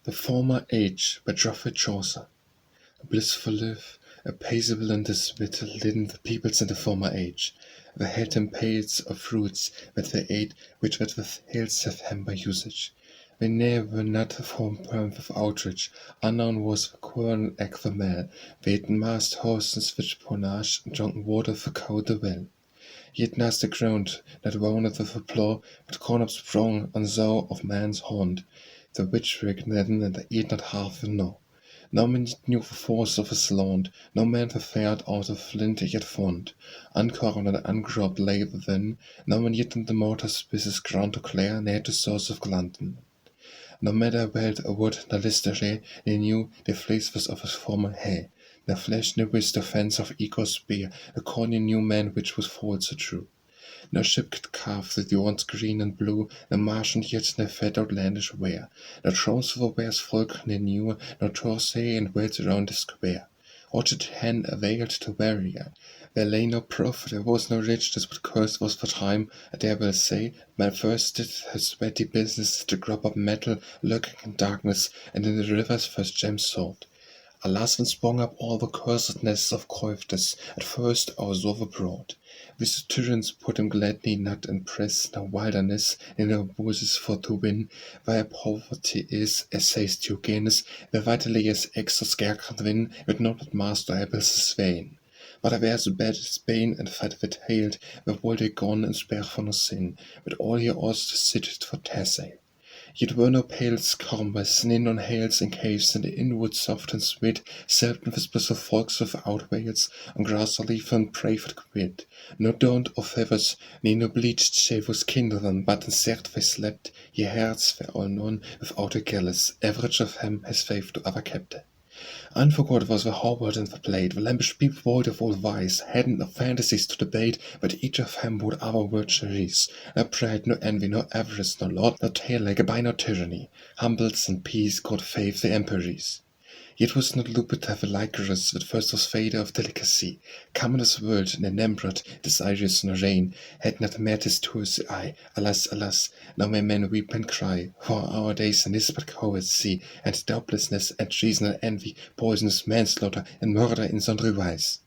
The Former Age by Geoffrey Chaucer. A blissful life, a paisible and a swete Ledden the peoples in the former age. They held them pails of fruits that they ate, which with hills have hem by usage. They ne'er were not forpampred with outrage. Unknown was the quern egg the melle. They ate mast, hawes, and swich pounage, and dronken water for colde, welle. Yet nas the ground, not wounded with a plough, but corn up-sprong, unsowe of man's hand, the which were gniden, and they eat not half enough. No man yet knew the force of his land, no man the fared out of flint yet found. Un-korven and un-grobbed lay within, no man yet in the mortar spaces ground to clear, near the source of gniden. No matter welt a wood, nor listeré, they knew the fleece was of his former hay. No flesh, no wist the fence of eagle's spear, the corny new man which was false so true. No ship could carve the once green and blue, no Martian yet no fat outlandish wear. No thrones for wares folk they knew, no Chaucer and wells around the square. Orchard hen availed to warrior. There lay no profit, there was no richness, but curse was for time. I dare well say, man first did his sweaty business to grub up metal, lurking in darkness, and in the rivers first gems sought. Alas, when sprung up all the cursedness of craftes, at first our sowe brought. With the tyrants put him gladly not in press, no wilderness, in no buses for to win, where poverty is, as says Diogenes, where vitally as extra scare can win, with not but master apples is vain. But I wear so bad as Spain, and fight with hailed, where would they gone and spare for no sin, but all here was to sit for Tassay. Yet were no pales combers, nin on hails and caves, and the inwood soft and sweet, seldom whispers of folks with outwails, on grass or leaf and pray for quid. No dawned of feathers, ne no bleached shave was kinderen, but in cert they slept, ye hearts were all known, without a gallus, average of them has faith to ever kept. Unforgot was the hobart and the blade, the lambish peep void of all vice, hadn't no fantasies to debate, but each of them would our virtues. No pride, no envy, no avarice, no lord, no tail like by no tyranny, humbles and peace, God faith the emperies. Yet was not Lupita the Lycorus, that first was fader of delicacy, come in this world, and enamored, desirous no reign, had not met his tours eye, alas, alas, now may men weep and cry, for our days in this but cowardsy, and doubtlessness, and treason and envy, poisonous manslaughter, and murder in sundry wise.